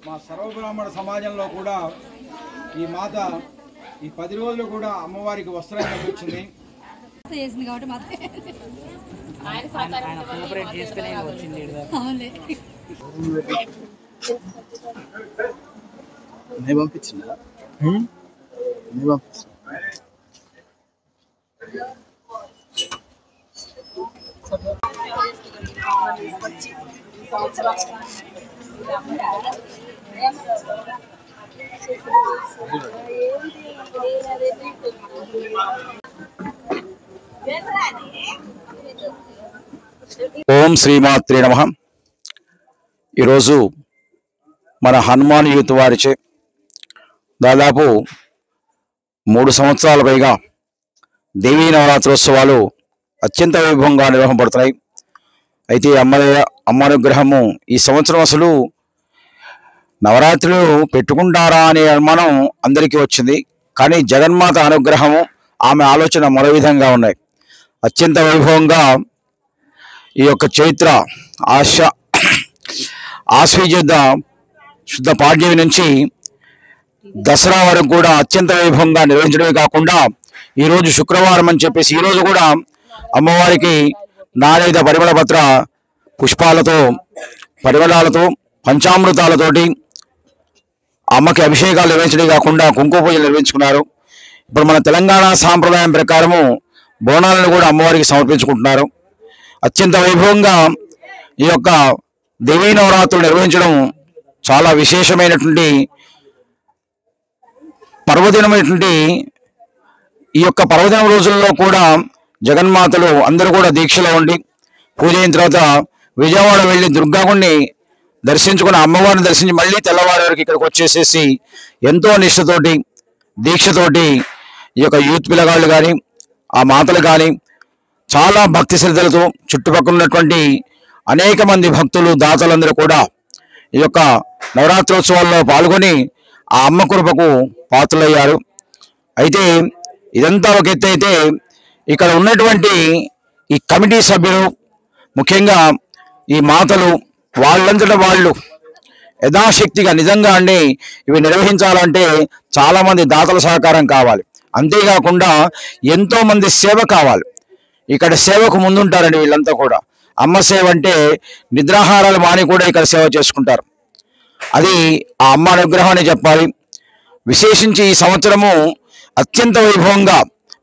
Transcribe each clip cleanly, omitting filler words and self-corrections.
మా సర్వబ్రాహ్మణ సమాజంలో కూడా ఈ మాత ఈ 10 రోజులు కూడా అమ్మవారికి వస్త్రాన్ని వచ్చింది. ఓం శ్రీమాత్రే నమః. ఈరోజు మన హనుమాన్ యూత్ వారిచే దాదాపు 3 సంవత్సరాల పైగా దేవీ నవరాత్రోత్సవాలు అత్యంత వైభవంగా నిర్వహింపబడుతున్నాయి. అయితే అమ్మ అనుగ్రహము ఈ సంవత్సరం అసలు నవరాత్రులు పెట్టుకుంటారా అనే అనుమానం అందరికీ వచ్చింది. కానీ జగన్మాత అనుగ్రహము ఆమె ఆలోచన మరో విధంగా ఉన్నాయి. అత్యంత వైభవంగా ఈ యొక్క చైత్ర ఆశ్వయుజ శుద్ధ పాడ్యమి నుంచి దసరా వరకు కూడా అత్యంత వైభవంగా నిర్వహించడమే కాకుండా ఈరోజు శుక్రవారం అని చెప్పేసి ఈరోజు కూడా అమ్మవారికి నాణ్యత పరిమళ పత్ర పుష్పాలతో పరిమళాలతో పంచామృతాలతోటి అమ్మకి అభిషేకాలు నిర్వహించడమే కాకుండా కుంకుమ పూజలు నిర్వహించుకున్నారు. ఇప్పుడు మన తెలంగాణ సాంప్రదాయం ప్రకారము బోనాలను కూడా అమ్మవారికి సమర్పించుకుంటున్నారు. అత్యంత వైభవంగా ఈ యొక్క దేవీ నవరాత్రులు నిర్వహించడం చాలా విశేషమైనటువంటి పర్వదినమైనటువంటి ఈ యొక్క పర్వదినం రోజుల్లో కూడా జగన్మాతలు అందరూ కూడా దీక్షలో ఉండి పూజ అయిన తర్వాత విజయవాడ వెళ్ళి దుర్గాగుడిని దర్శించుకుని అమ్మవారిని దర్శించి మళ్ళీ తెల్లవారి వరకు ఇక్కడికి వచ్చేసేసి ఎంతో నిష్ఠతోటి దీక్షతోటి ఈ యొక్క యూత్ పిల్లగాళ్ళు కానీ ఆ మాతలు కానీ చాలా భక్తి శ్రద్ధలతో చుట్టుపక్కల ఉన్నటువంటి అనేక మంది భక్తులు దాతలందరూ కూడా ఈ యొక్క నవరాత్రోత్సవాల్లో పాల్గొని ఆ అమ్మ కృపకు పాత్రులయ్యారు. అయితే ఇదంతా ఒక ఎత్తు అయితే ఇక్కడ ఉన్నటువంటి ఈ కమిటీ సభ్యులు ముఖ్యంగా ఈ మాతలు వాళ్ళంతటా వాళ్ళు యథాశక్తిగా నిజంగా అండి ఇవి నిర్వహించాలంటే చాలామంది దాతల సహకారం కావాలి. అంతేకాకుండా ఎంతో మంది సేవ కావాలి. ఇక్కడ సేవకు ముందుంటారండి వీళ్ళంతా కూడా. అమ్మ సేవ అంటే నిద్రాహారాలు మాని కూడా ఇక్కడ సేవ చేసుకుంటారు. అది ఆ అమ్మ అనుగ్రహం అని చెప్పాలి. విశేషించి ఈ సంవత్సరము అత్యంత వైభవంగా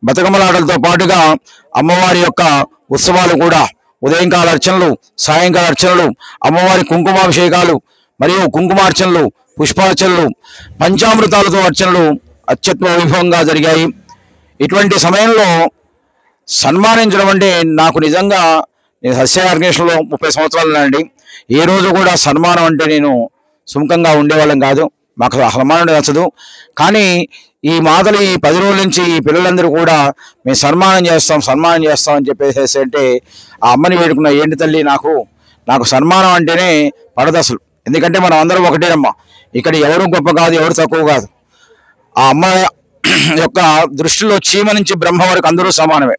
బతుకమ్మలాటలతో పాటుగా అమ్మవారి యొక్క ఉత్సవాలు కూడా ఉదయంకాల అర్చనలు, సాయంకాల అర్చనలు, అమ్మవారి కుంకుమాభిషేకాలు మరియు కుంకుమార్చనలు, పుష్పార్చనలు, పంచామృతాలతో అర్చనలు అత్యంత వైభవంగా జరిగాయి. ఇటువంటి సమయంలో సన్మానించడం అంటే నాకు నిజంగా నేను సస్య ఆర్గనైజేషన్లో 30 సంవత్సరాలు అండి. ఏ రోజు కూడా సన్మానం అంటే నేను సుముఖంగా ఉండేవాళ్ళం కాదు. మాకు సన్మానం నచ్చదు. కానీ ఈ మాతలు ఈ 10 రోజుల నుంచి ఈ పిల్లలందరూ కూడా మేము సన్మానం చేస్తాం అని చెప్పేసి అంటే ఆ అమ్మని వేడుకున్న ఏంటి తల్లి నాకు సన్మానం అంటేనే పడదు అసలు. ఎందుకంటే మనం అందరం ఒకటేనమ్మా. ఇక్కడ ఎవరు గొప్ప కాదు, ఎవరు తక్కువ కాదు. ఆ అమ్మ యొక్క దృష్టిలో చీమ నుంచి బ్రహ్మ వరకు అందరూ సమానమే.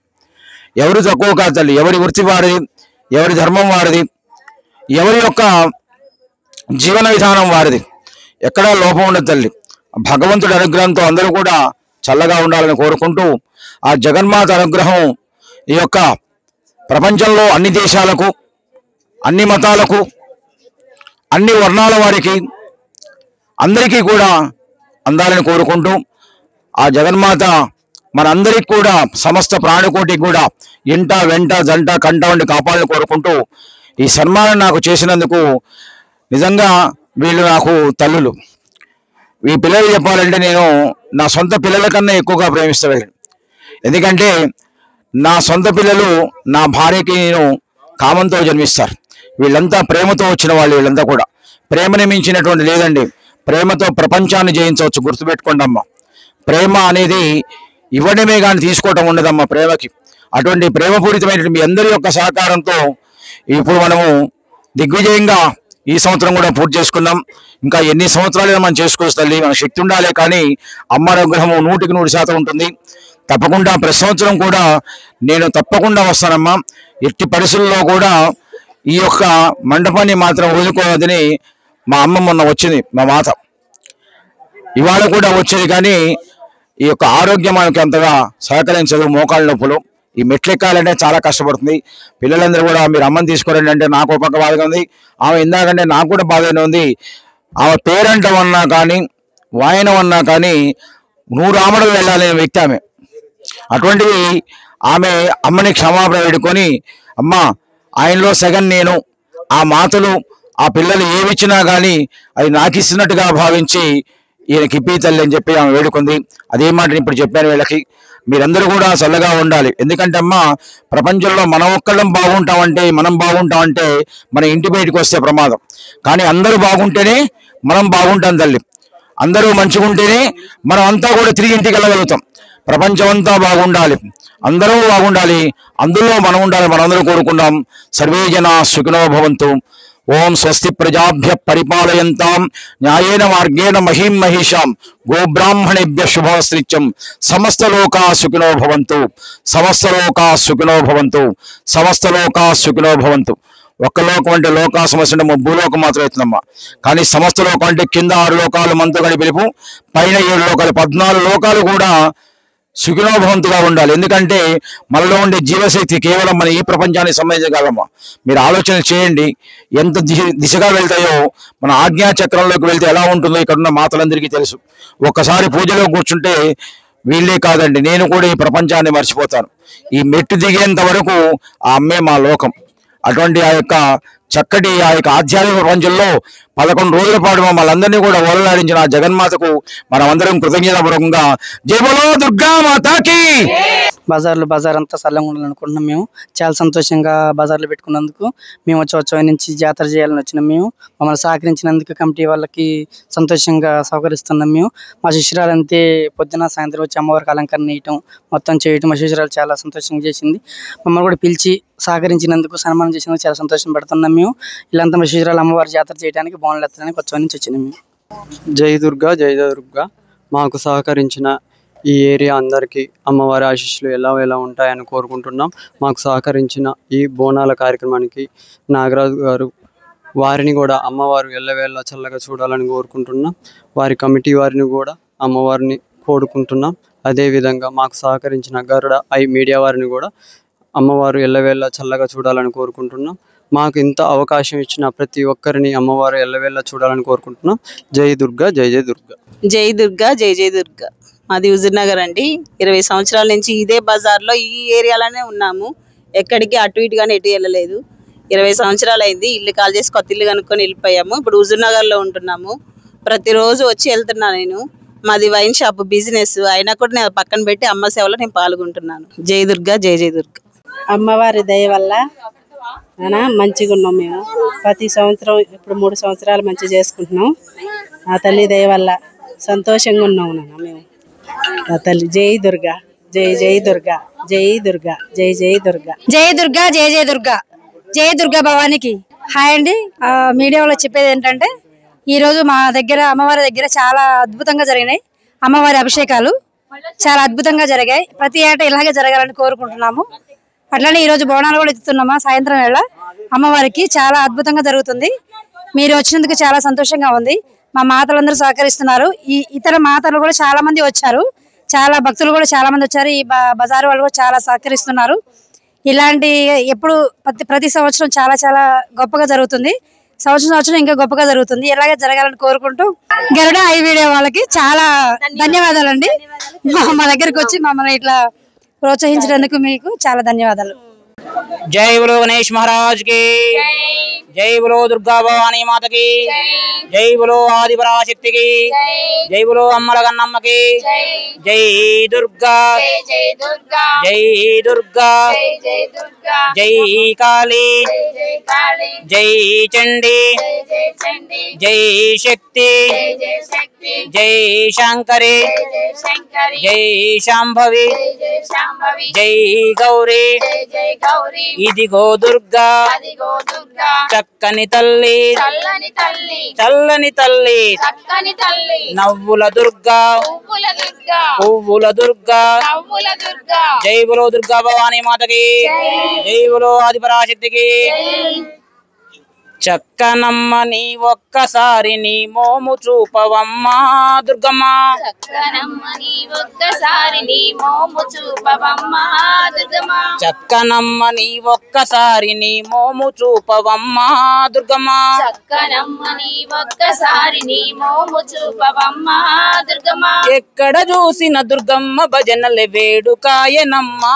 ఎవరు తక్కువ కాదు తల్లి. ఎవరి వృత్తి వారిది, ఎవరి ధర్మం వారిది, ఎవరి యొక్క జీవన విధానం వారిది. ఎక్కడా లోపం ఉండదు తల్లి. భగవంతుడి అనుగ్రహంతో అందరూ కూడా చల్లగా ఉండాలని కోరుకుంటూ ఆ జగన్మాత అనుగ్రహం ఈ యొక్క ప్రపంచంలో అన్ని దేశాలకు, అన్ని మతాలకు, అన్ని వర్ణాల వారికి అందరికీ కూడా అందాలని కోరుకుంటూ ఆ జగన్మాత మనందరికి కూడా సమస్త ప్రాణికోటికి కూడా ఇంట వెంట జంట కంట వంటి కాపాడాలని కోరుకుంటూ ఈ సన్మానం నాకు చేసినందుకు నిజంగా వీళ్ళు నాకు తల్లులు. ఈ పిల్లలు చెప్పాలంటే నేను నా సొంత పిల్లల కన్నా ఎక్కువగా ప్రేమిస్తాను. ఎందుకంటే నా సొంత పిల్లలు నా భార్యకి నేను కామంతో జన్మిస్తారు. వీళ్ళంతా ప్రేమతో వచ్చిన వాళ్ళు. వీళ్ళంతా కూడా ప్రేమని మించినటువంటి లేదండి. ప్రేమతో ప్రపంచాన్ని జయించవచ్చు. గుర్తుపెట్టుకోండి అమ్మ. ప్రేమ అనేది ఇవ్వడమే కానీ తీసుకోవటం ఉండదమ్మా ప్రేమకి. అటువంటి ప్రేమపూరితమైనటువంటి మీ అందరి యొక్క సహకారంతో ఇప్పుడు మనము దిగ్విజయంగా ఈ సంవత్సరం కూడా పూర్తి చేసుకున్నాం. ఇంకా ఎన్ని సంవత్సరాలైనా మనం చేసుకోవచ్చు తల్లి. మన శక్తి ఉండాలి. కానీ అమ్మ అనుగ్రహము 100% ఉంటుంది. తప్పకుండా ప్రతి సంవత్సరం కూడా నేను తప్పకుండా వస్తానమ్మా. ఎట్టి పరిస్థితుల్లో కూడా ఈ యొక్క మండపాన్ని మాత్రం వదులుకోవద్దని మా అమ్మ మొన్న వచ్చింది, మా మాత ఇవాళ కూడా వచ్చేది, కానీ ఈ యొక్క ఆరోగ్యం మనకి అంతగా సహకరించదు. మోకాళ్ళ నొప్పులు, ఈ మెట్లు ఎక్కాలంటే చాలా కష్టపడుతుంది. పిల్లలందరూ కూడా మీరు అమ్మని తీసుకురండి అంటే నాకు ఒక పక్క బాధగా ఉంది, ఆమె ఇందాకంటే నాకు కూడా బాధగానే ఉంది. ఆమె పేరంటం అన్నా కానీ వాయనం అన్నా కానీ 100 ఆమడలు వెళ్ళాలనే వ్యక్తి ఆమె. అటువంటిది ఆమె అమ్మని క్షమాపణ వేడుకొని, అమ్మ ఆయనలో సగం నేను, ఆ మాతలు ఆ పిల్లలు ఏమిచ్చినా కానీ అది నాకు ఇస్తున్నట్టుగా భావించి ఈయనకి ఇప్పి తల్లి అని చెప్పి ఆమె వేడుకుంది. అదే మాటని ఇప్పుడు చెప్పాను వీళ్ళకి. మీరందరూ కూడా చల్లగా ఉండాలి. ఎందుకంటే అమ్మ, ప్రపంచంలో మనం ఒక్కళ్ళం బాగుంటామంటే, మనం బాగుంటామంటే మన ఇంటి బయటకు వస్తే ప్రమాదం. కానీ అందరూ బాగుంటేనే మనం బాగుంటాం తల్లి. అందరూ మంచిగా ఉంటేనే మనం అంతా కూడా తిరిగి ఇంటికి వెళ్ళగలుగుతాం. ప్రపంచం అంతా బాగుండాలి, అందరూ బాగుండాలి, అందులో మనం ఉండాలి. మనందరూ కోరుకున్నాం. సర్వే జనా సుఖినో భవంతు. ఓం స్వస్తి ప్రజాభ్య పరిపాలయంతాం న్యాయేన మార్గేణ మహీం మహిషాం గోబ్రాహ్మణేభ్య శుభమస్త్రిత్యం. సమస్త లోకా సుఖినో భవంతు. సమస్త లోకా సుఖినో భవంతు. సమస్త లోకా సుఖినో భవంతు. ఒక్క లోకం అంటే లోకా సమస్య అంటే భూలోకం మాత్రం అవుతుందమ్మా. కానీ సమస్త లోకం అంటే కింద 6 లోకాలు మనతో గడి పిలుపు, పైన 7 లోకాలు, 14 లోకాలు కూడా సుఖినోభవంతుగా ఉండాలి. ఎందుకంటే మనలో ఉండే జీవశక్తి కేవలం మన ఈ ప్రపంచానికి సంబంధించి కాదమ్మా. మీరు ఆలోచన చేయండి, ఎంత దిశగా వెళ్తాయో. మన ఆజ్ఞా చక్రంలోకి వెళ్తే ఎలా ఉంటుందో ఇక్కడ ఉన్న మాతలందరికీ తెలుసు. ఒక్కసారి పూజలో కూర్చుంటే వీళ్ళే కాదండి, నేను కూడా ఈ ప్రపంచాన్ని మర్చిపోతాను. ఈ మెట్టు దిగేంత వరకు ఆ అమ్మే మా లోకం. అటువంటి ఆ యొక్క చక్కటి ఆ యొక్క ఆధ్యాత్మిక ప్రపంచంలో 11 రోజుల పాటు మమ్మల్ని కూడా ఓలలాడించిన ఆ జగన్మాతకు మనమందరం కృతజ్ఞతాపూర్వకంగా జై బోలో దుర్గా మాతాకి. బజార్ అంతా చల్లగా ఉండాలనుకుంటున్నాం. మేము చాలా సంతోషంగా బజార్లో పెట్టుకున్నందుకు, మేము ఉత్సవం నుంచి జాతర చేయాలని వచ్చినాం. మేము మమ్మల్ని సహకరించినందుకు కమిటీ వాళ్ళకి సంతోషంగా సహకరిస్తున్నాం. మేము మా శిష్యురాలంతే పొద్దున సాయంత్రం వచ్చి అమ్మవారికి అలంకరణ వేయటం మొత్తం చేయటం మా శిష్యురాలు చాలా సంతోషంగా చేసింది. మమ్మల్ని కూడా పిలిచి సహకరించినందుకు, సన్మానం చేసినందుకు చాలా సంతోషం పడుతున్నాం. మేము ఇలాంతా మా శిష్యురాలు అమ్మవారి జాతర చేయడానికి బోనాలు ఎత్తడానికి ఉత్సవం నుంచి వచ్చినాం. మేము జై దుర్గా జై దుర్గా. మాకు సహకరించిన ఈ ఏరియా అందరికీ అమ్మవారి ఆశీస్సులు ఎలా ఉంటాయని కోరుకుంటున్నాం. మాకు సహకరించిన ఈ బోనాల కార్యక్రమానికి నాగరాజు గారు, వారిని కూడా అమ్మవారు ఎల్లవేళ చల్లగా చూడాలని కోరుకుంటున్నాం. వారి కమిటీ వారిని కూడా అమ్మవారిని కోరుకుంటున్నాం. అదేవిధంగా మాకు సహకరించిన గరుడ మీడియా వారిని కూడా అమ్మవారు ఎల్లవేళ చల్లగా చూడాలని కోరుకుంటున్నాం. మాకు ఇంత అవకాశం ఇచ్చిన ప్రతి ఒక్కరిని అమ్మవారు ఎల్లవేళ చూడాలని కోరుకుంటున్నాం. జై దుర్గా జై దుర్గా. జై దుర్గా జై దుర్గా. మాది హుజూర్ నగర్ అండి. 20 సంవత్సరాల నుంచి ఇదే బజార్లో ఈ ఏరియాలోనే ఉన్నాము. ఎక్కడికి అటు ఇటుగానే ఎటు వెళ్ళలేదు. 20 సంవత్సరాలు అయింది. ఇల్లు కాల్ చేసి కొత్త ఇల్లు కనుక్కొని వెళ్ళిపోయాము. ఇప్పుడు హుజూర్ నగర్లో ఉంటున్నాము. ప్రతిరోజు వచ్చి వెళ్తున్నా నేను. మాది వైన్ షాప్ బిజినెస్ అయినా కూడా నేను పక్కన పెట్టి అమ్మ సేవలో నేను పాల్గొంటున్నాను. జై దుర్గా జై దుర్గా. అమ్మవారి దయ వల్ల మంచిగా ఉన్నాం. మేము ప్రతి సంవత్సరం ఇప్పుడు 3 సంవత్సరాలు మంచిగా చేసుకుంటున్నాం. ఆ తల్లి దయ వల్ల సంతోషంగా ఉన్నాం నాన్న మేము. ఆ తల్లి జై దుర్గా జై దుర్గా జై దుర్గా జై దుర్గా జై దుర్గా జై దుర్గా జై దుర్గా భవానికి. హాయ్ అండి. మీడియా వాళ్ళు చెప్పేది ఏంటంటే, ఈరోజు మా దగ్గర అమ్మవారి దగ్గర చాలా అద్భుతంగా జరిగినాయి. అమ్మవారి అభిషేకాలు చాలా అద్భుతంగా జరిగాయి. ప్రతి ఏటా ఇలాగే జరగాలని కోరుకుంటున్నాము. అట్లనే ఈరోజు బోనాలు కూడా ఎత్తుతున్నామా సాయంత్రం వేళ. అమ్మవారికి చాలా అద్భుతంగా జరుగుతుంది. మీరు వచ్చినందుకు చాలా సంతోషంగా ఉంది. మా మాతలందరూ సహకరిస్తున్నారు. ఈ ఇతర మాతలు కూడా చాలా మంది వచ్చారు. చాలా భక్తులు కూడా చాలా మంది వచ్చారు. ఈ బజారు వాళ్ళు కూడా చాలా సహకరిస్తున్నారు. ఇలాంటి ఎప్పుడు ప్రతి సంవత్సరం చాలా చాలా గొప్పగా జరుగుతుంది. సంవత్సరం ఇంకా గొప్పగా జరుగుతుంది. ఇలాగే జరగాలని కోరుకుంటూ గరుడ వీడియో వాళ్ళకి చాలా ధన్యవాదాలండి. మా దగ్గరకు వచ్చి మమ్మల్ని ఇట్లా ప్రోత్సహించినందుకు మీకు చాలా ధన్యవాదాలు. जय बोलो गणेश महाराज की जय बोलो दुर्गा भवानी माता की जय बोलो आदि पराशक्ति की जय बोलो अम्मल गन्नम्म की जय दुर्गा जय दुर्गा जय काली जय चंडी जय शक्ति जय शंकरी जय शांभवी जय गौरी ఇదిగో దుర్గా చక్కని తల్లి చల్లని తల్లి నవ్వుల దుర్గా పువ్వుల దుర్గా జై బోలో దుర్గా భవానీ మాతకి జై బోలో ఆది పరాశక్తికి చక్కనమ్మ నీ ఒక్కసారి నీ మోము చూపవమ్మా దుర్గమ్మ చక్కనమ్మ నీ ఒక్కసారి నీ మోము చూపవమ్మా దుర్గమ్మ చక్కనమ్మ నీ ఒక్కసారి నీ మోము చూపవమ్మా దుర్గమ్మ చక్కనమ్మ నీ ఒక్కసారి నీ మోము చూపవమ్మా దుర్గమ్మ ఎక్కడ చూసిన దుర్గమ్మ భజనలే వేడుకాయనమ్మా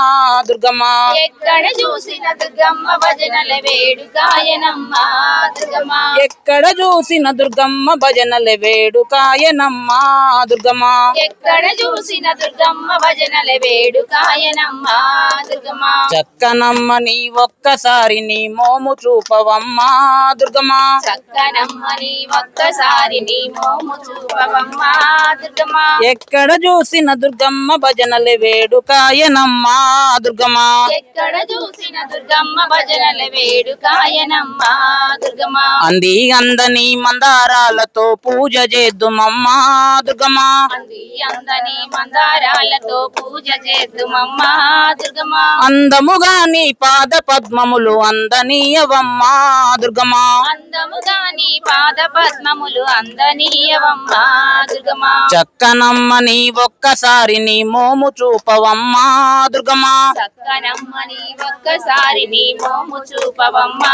దుర్గమ్మ ఎక్కడ చూసిన దుర్గమ్మ భజనల వేడుకాయనమ్మా దుర్గమ్మ ఎక్కడ చూసిన దుర్గమ్మ భజనలే వేడుకాయనమ్మా దుర్గమ్మ ఎక్కడ చూసిన దుర్గమ్మ భజనల వేడుకాయనమ్మా దుర్గమ్మ చక్కనమ్మ నీ ఒక్కసారి నీ మోము చూపవమ్మా దుర్గమ్మ చక్కనమ్మ నీ ఒక్కసారి నీ మోము చూపవమ్మా దుర్గమ్మ ఎక్కడ చూసిన దుర్గమ్మ భజనలే వేడుకాయనమ్మా దుర్గమ్మ ఎక్కడ చూసిన దుర్గమ్మ భజనల వేడుకాయనమ్మా దుర్గమ్మ అంది అందని మందారాలతో పూజ చేద్దుమమ్మా దుర్గమ్మ అంది అందని మందారాలతో పూజ చేద్దుమమ్మా దుర్గమ్మ అందముగా నీ పాద పద్మములు అందనీయవమ్మా దుర్గమ్మ అందముగా నీ పాద పద్మములు అందనీయవమ్మా దుర్గమ్మ చక్కనమ్మ నీ ఒక్కసారి నీ మోము చూపవమ్మా దుర్గమ్మ చక్కనమ్మ నీ ఒక్కసారి నీ మోము చూపవమ్మా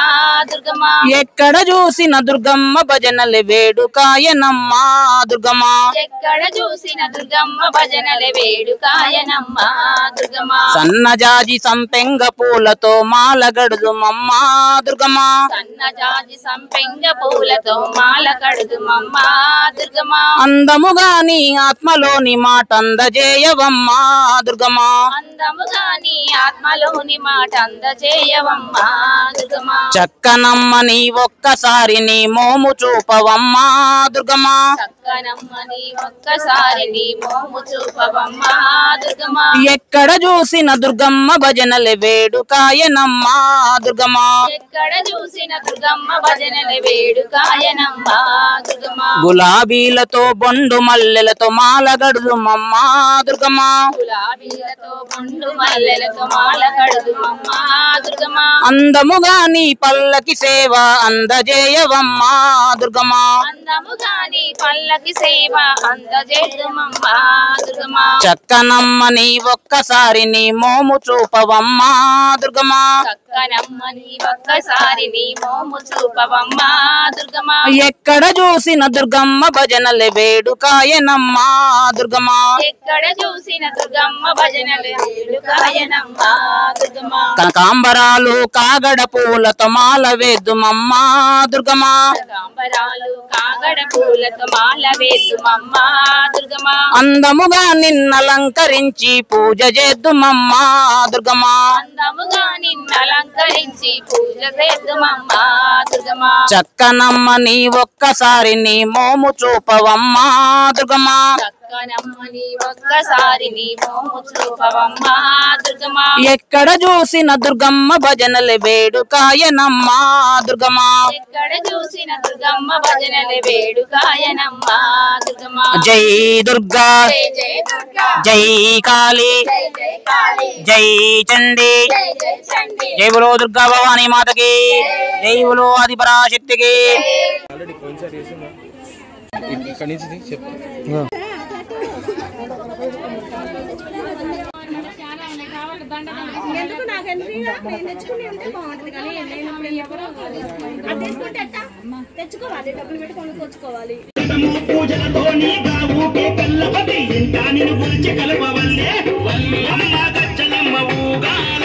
దుర్గమ్మ ఎక్కడ చూసిన దుర్గమ్మ భజనలే వేడుకాయనమ్మా దుర్గమ్మ ఎక్కడ చూసిన దుర్గమ్మ భజనల వేడుకాయనమ్మా దుర్గమ్మ సన్నజాజి సంపెంగ పూలతో మాల గడుదుమమ్మా దుర్గమ్మ సన్నజాజి సంపెంగ పూలతో మాల కడుదుమమ్మా దుర్గమ్మ అందముగా నీ ఆత్మలోని మాట అందజేయవమ్మా దుర్గమ్మ అందముగా నీ ఆత్మలోని మాట అందజేయవమ్మా దుర్గమ్మ చక్కనమ్మ నీ ఒక్కసారి నీ మోము చూపవమ్మా దుర్గమ్మ చక్కనమ్మ నీ ఒక్కసారి నీ మోము చూపవమ్మా దుర్గమ్మ ఎక్కడ చూసిన దుర్గమ్మ భజనలే వేడుకాయనమ్మా దుర్గమ్మ ఎక్కడ చూసిన దుర్గమ్మ భజనల వేడుకాయనమ్మా దుర్గమ్మ గులాబీలతో బొండు మల్లెలతో మాల గడుదుమమ్మా దుర్గమ్మ గులాబీలతో బొండు మల్లెలతో మాల కడుదుమమ్మా దుర్గమ్మ అందముగా నీ పల్లకి సేవ అందజేయవమ్మా దుర్గమ్మ అందముగా నీ పల్లకి సేవ అందజేదుమమ్మా దుర్గమ్మ చక్కనమ్మ నీ ఒక్కసారి నీ మోము చూపవమ్మా దుర్గమ్మ చక్కనమ్మ నీ ఒక్కసారి నీ మోము చూపవమ్మా దుర్గమ్మ ఎక్కడ చూసిన దుర్గమ్మ భజనలే వేడుకాయనమ్మా దుర్గమ్మ ఎక్కడ చూసిన దుర్గమ్మ భజనల వేడుకాయనమ్మా దుర్గమ్మ కనకాంబరాలు కాగడ పూలతో మాల వేద్దుమమ్మా దుర్గమ్మ కాంబరాలు కాగడ పూలతో మాల వేద్దుమమ్మా దుర్గమ్మ అందముగా నిన్నలంకరించి పూజ చేద్దుమమ్మా దుర్గమ్మ అందముగా నిన్ను అలంకరించి పూజ చేద్దుమమ్మా దుర్గమ్మ చక్కనమ్మ నీ ఒక్కసారి నీ మోము చూపవమ్మా దుర్గమ్మ చక్కనమ్మ నీ ఒక్కసారి నీ మోము చూపవమ్మా దుర్గమ్మ ఎక్కడ చూసిన దుర్గమ్మ భజనలే వేడుకాయనమ్మా దుర్గమ్మ ఎక్కడ చూసిన దుర్గమ్మ భజనల వేడుకాయనమ్మా దుర్గమ్మ జై దుర్గా జై జై దుర్గా జై కాళీ జై జై కాళీ జై చండీ జై జై చండీ జై బలో దుర్గా భవానీ మాతకి జై బలో ఆదిపరాశక్తికి ఎందుకు నాకు నేను తెచ్చుకుని ఉంటే బాగుంటుంది కానీ లేనప్పుడు ఎవరో అది తీసుకుంటే ఎట్టా తెచ్చుకోవాలి డబ్బులు పెట్టి కొనుక్కొచ్చుకోవాలి పూజలతో నీ గావుకే కల్లపతి ఇంట నిన్ను గురించి కలపవల్లే అమ్మ గచ్చలమ్మ ఊగాల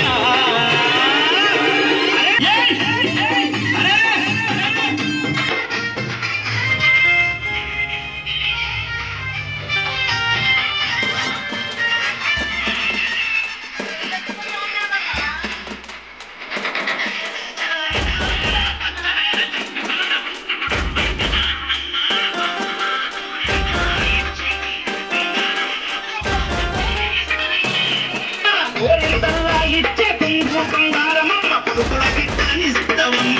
ఇచ్చే కుంకు బంగారమ్మ పుడుకుల గిట్టనిస్తావమ్మ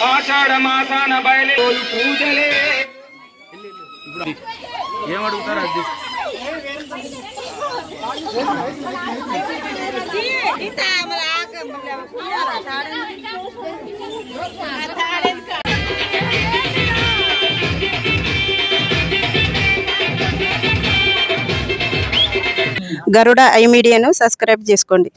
ఆషాఢ మాసాన బయలు పూజలే ఏమడుగుతారు అది గరుడ ఐ మీడియాను సబ్స్క్రైబ్ చేసుకోండి.